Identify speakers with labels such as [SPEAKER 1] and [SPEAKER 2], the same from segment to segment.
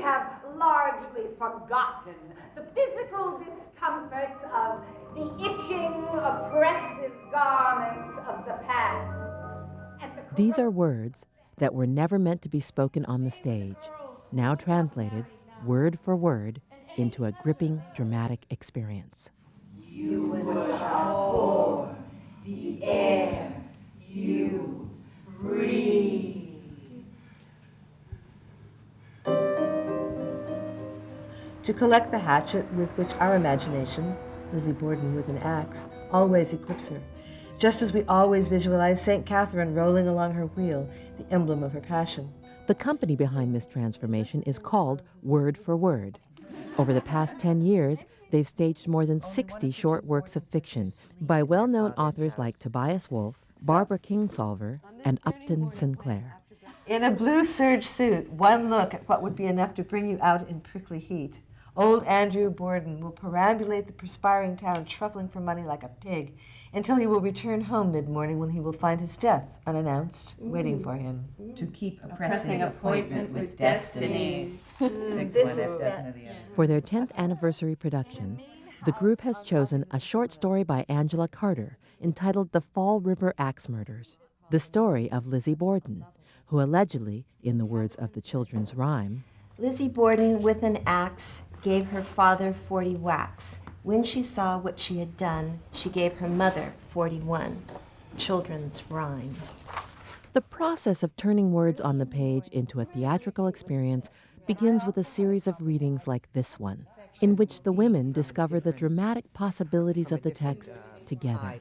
[SPEAKER 1] we have largely forgotten the physical discomforts of the itching, oppressive garments of the past.
[SPEAKER 2] These are words that were never meant to be spoken on the stage, now translated, word for word, into a gripping, dramatic experience.
[SPEAKER 1] You will abhor the air you breathe.
[SPEAKER 3] To collect the hatchet with which our imagination, Lizzie Borden with an axe, always equips her, just as we always visualize St. Catherine rolling along her wheel, the emblem of her passion.
[SPEAKER 2] The company behind this transformation is called Word for Word. Over the past 10 years, they've staged more than 60 short works of fiction by well-known authors like Tobias Wolff, Barbara Kingsolver, and Upton Sinclair.
[SPEAKER 3] In a blue serge suit, one look at what would be enough to bring you out in prickly heat. Old Andrew Borden will perambulate the perspiring town, truffling for money like a pig, until he will return home mid-morning when he will find his death, unannounced, waiting for him.
[SPEAKER 4] To keep a pressing appointment with destiny. 6-1 doesn't at the end.
[SPEAKER 2] For their 10th anniversary production, the group has chosen a short story by Angela Carter entitled The Fall River Axe Murders, the story of Lizzie Borden, who allegedly, in the words of the children's rhyme,
[SPEAKER 5] Lizzie Borden with an axe gave her father 40 whacks. When she saw what she had done, she gave her mother 41. Children's rhyme.
[SPEAKER 2] The process of turning words on the page into a theatrical experience begins with a series of readings like this one, in which the women discover the dramatic possibilities of the text together.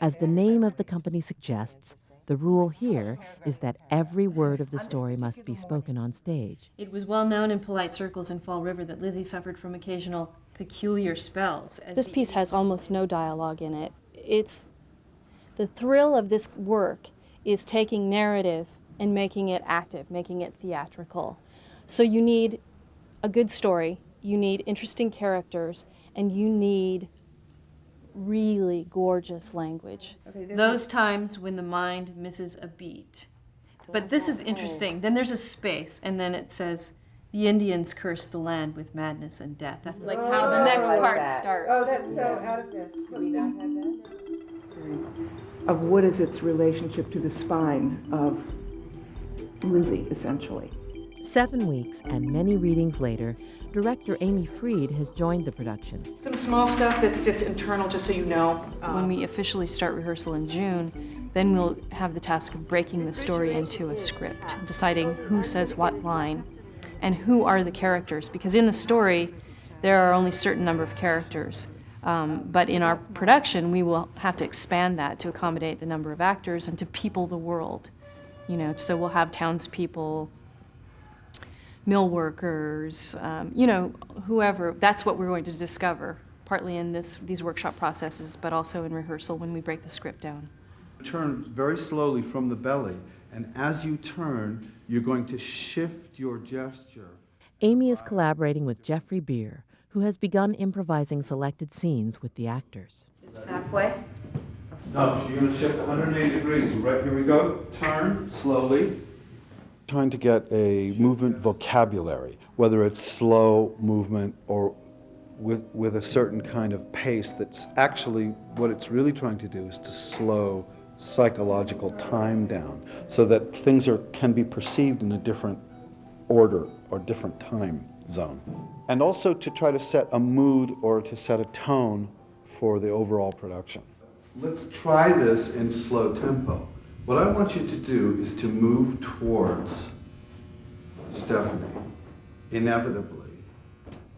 [SPEAKER 2] As the name of the company suggests, the rule here is that every word of the story must be spoken on stage.
[SPEAKER 6] It was well known in polite circles in Fall River that Lizzie suffered from occasional peculiar spells.
[SPEAKER 7] This piece has almost no dialogue in it. It's the thrill of this work is taking narrative and making it active, making it theatrical. So you need a good story, you need interesting characters, and you need really gorgeous language.
[SPEAKER 6] Those times when the mind misses a beat. But this is interesting. Then there's a space, and then it says, the Indians cursed the land with madness and death. That's like how the next part starts.
[SPEAKER 8] Oh, that's so out of this. Can we not have that? Experience of what is its relationship to the spine of Lizzie, essentially.
[SPEAKER 2] 7 weeks and many readings later, director Amy Freed has joined the production.
[SPEAKER 9] Some small stuff that's just internal, just so you know.
[SPEAKER 6] When we officially start rehearsal in June, then we'll have the task of breaking the story into a script, deciding who says what line and who are the characters. Because in the story, there are only a certain number of characters. But in our production, we will have to expand that to accommodate the number of actors and to people the world. You know, so we'll have townspeople, mill workers, whoever. That's what we're going to discover, partly in these workshop processes, but also in rehearsal when we break the script down.
[SPEAKER 10] Turn very slowly from the belly, and as you turn, you're going to shift your gesture.
[SPEAKER 2] Amy is collaborating with Jeffrey Beer, who has begun improvising selected scenes with the actors.
[SPEAKER 9] Just halfway?
[SPEAKER 10] No, you're going to shift 180 degrees. Right, here we go. Turn slowly. Trying to get a movement vocabulary, whether it's slow movement or with a certain kind of pace that's actually, what it's really trying to do is to slow psychological time down so that things can be perceived in a different order or different time zone. And also to try to set a mood or to set a tone for the overall production. Let's try this in slow tempo. What I want you to do is to move towards Stephanie, inevitably.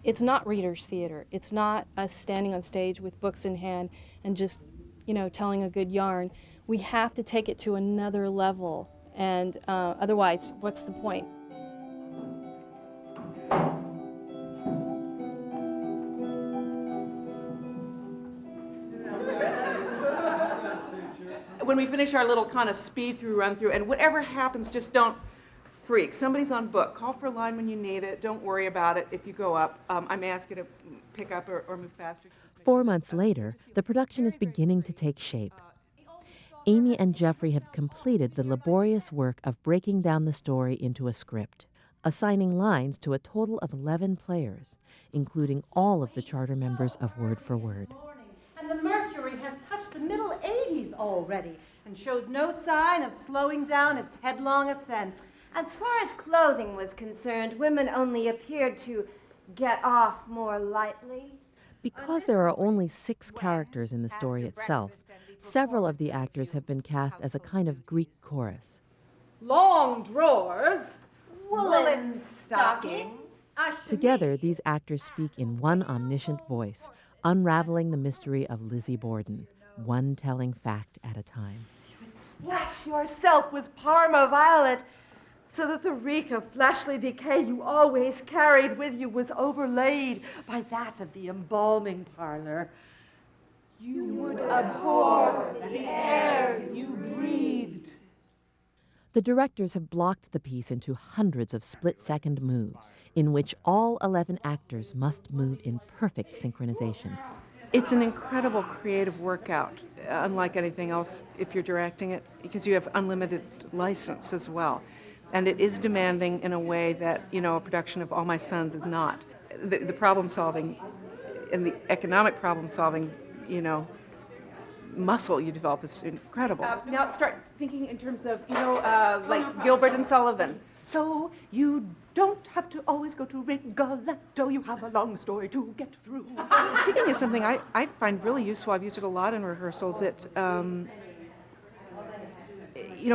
[SPEAKER 7] It's not reader's theater. It's not us standing on stage with books in hand and just, telling a good yarn. We have to take it to another level, and otherwise, what's the point?
[SPEAKER 9] When we finish our little kind of speed through, run through, and whatever happens, just don't freak. Somebody's on book. Call for a line when you need it. Don't worry about it if you go up. I may ask you to pick up or move faster.
[SPEAKER 2] 4 months later, the production is beginning to take shape. Amy and Jeffrey have completed the laborious work of breaking down the story into a script. assigning lines to a total of 11 players, including all of the charter members of Word for Word.
[SPEAKER 11] And the mercury has touched the middle 80s already and shows no sign of slowing down its headlong ascent.
[SPEAKER 5] As far as clothing was concerned, women only appeared to get off more lightly.
[SPEAKER 2] Because there are only 6 characters in the story itself, several of the actors have been cast as a kind of Greek chorus.
[SPEAKER 1] Long drawers, woolen stockings.
[SPEAKER 2] Together, these actors speak in one omniscient voice, unraveling the mystery of Lizzie Borden, one telling fact at a time.
[SPEAKER 12] Splash yourself with Parma violet, so that the reek of fleshly decay you always carried with you was overlaid by that of the embalming parlor. You would abhor the air you breathed.
[SPEAKER 2] The directors have blocked the piece into hundreds of split-second moves, in which all 11 actors must move in perfect synchronization.
[SPEAKER 9] It's an incredible creative workout, unlike anything else if you're directing it, because you have unlimited license as well. And it is demanding in a way that, a production of All My Sons is not. The problem solving and the economic problem solving, muscle you develop is incredible.
[SPEAKER 12] Now start thinking in terms of, like Gilbert and Sullivan. So you don't have to always go to Rigoletto. You have a long story to get through.
[SPEAKER 9] Singing is something I find really useful. I've used it a lot in rehearsals.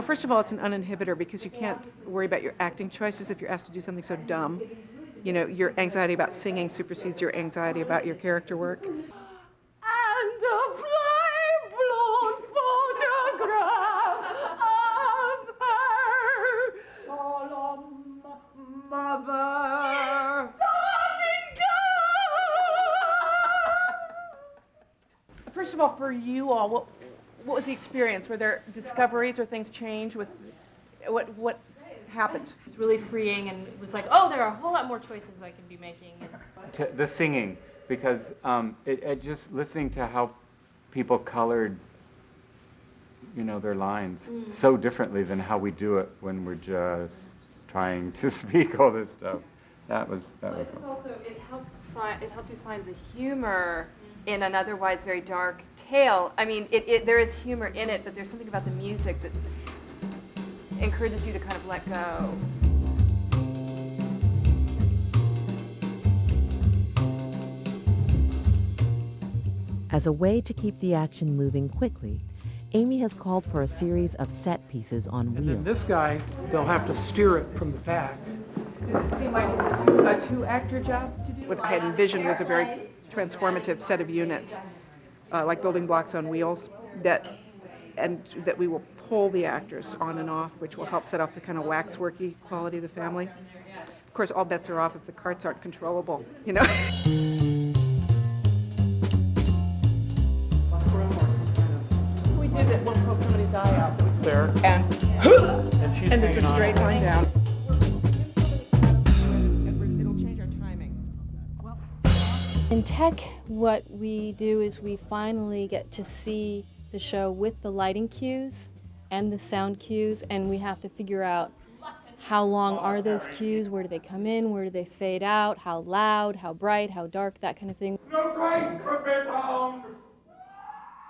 [SPEAKER 9] First of all, it's an uninhibitor because you can't worry about your acting choices if you're asked to do something so dumb. Your anxiety about singing supersedes your anxiety about your character work.
[SPEAKER 12] And a flame-blown photograph of her solemn mother.
[SPEAKER 9] First of all, for you all, what was the experience? Were there discoveries or things change with what happened?
[SPEAKER 6] It was really freeing, and it was like, oh, there are a whole lot more choices I can be making.
[SPEAKER 13] The singing, because it just listening to how people colored, their lines so differently than how we do it when we're just trying to speak all this stuff. That was.
[SPEAKER 14] It helped you find the humor in an otherwise very dark tale. I mean, there is humor in it, but there's something about the music that encourages you to kind of let go.
[SPEAKER 2] As a way to keep the action moving quickly, Amy has called for a series of set pieces on wheels.
[SPEAKER 15] And then this guy, they'll have to steer it from the back.
[SPEAKER 9] Does it seem like it's a two-actor job to do? What I had envisioned was a very transformative set of units, like building blocks on wheels, that we will pull the actors on and off, which will help set off the kind of waxworky quality of the family. Of course, all bets are off if the carts aren't controllable, We did it, we'll poke somebody's eye out.
[SPEAKER 15] There.
[SPEAKER 9] And
[SPEAKER 15] she's
[SPEAKER 9] and it's a straight line down.
[SPEAKER 7] In tech, what we do is we finally get to see the show with the lighting cues and the sound cues, and we have to figure out how long are those cues, where do they come in, where do they fade out, how loud, how bright, how dark, that kind of thing.
[SPEAKER 16] No trace could be found!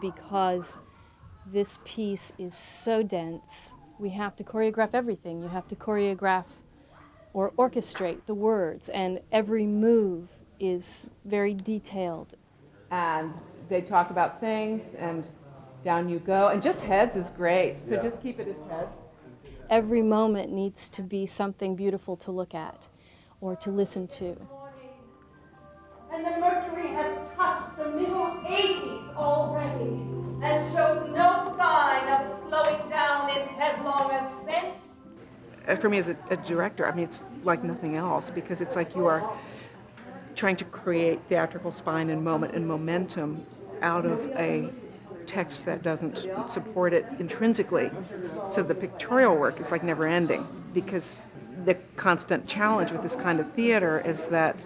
[SPEAKER 7] Because this piece is so dense, we have to choreograph everything. You have to choreograph or orchestrate the words, and every move is very detailed.
[SPEAKER 9] And they talk about things, and down you go. And just heads is great, so just keep it as heads.
[SPEAKER 7] Every moment needs to be something beautiful to look at or to listen to.
[SPEAKER 1] And the mercury has touched the middle 80s already and shows no sign of slowing down its headlong ascent.
[SPEAKER 9] For me as a director, I mean, it's like nothing else, because it's like you are trying to create theatrical spine and moment and momentum out of a text that doesn't support it intrinsically. So the pictorial work is like never ending, because the constant challenge with this kind of theater is that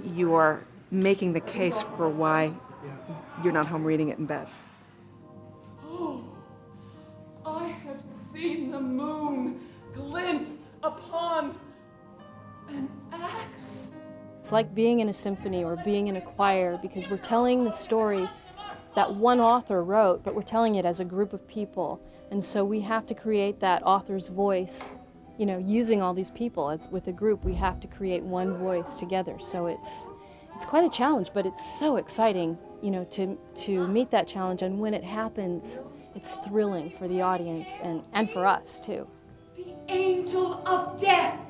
[SPEAKER 9] you are making the case for why you're not home reading it in bed.
[SPEAKER 16] Oh, I have seen the moon glint upon
[SPEAKER 7] It's like being in a symphony or being in a choir, because we're telling the story that one author wrote, but we're telling it as a group of people. And so we have to create that author's voice, you know, using all these people. As with a group, we have to create one voice together. So it's quite a challenge, but it's so exciting, you know, to meet that challenge. And when it happens, it's thrilling for the audience and for us too.
[SPEAKER 1] The angel of death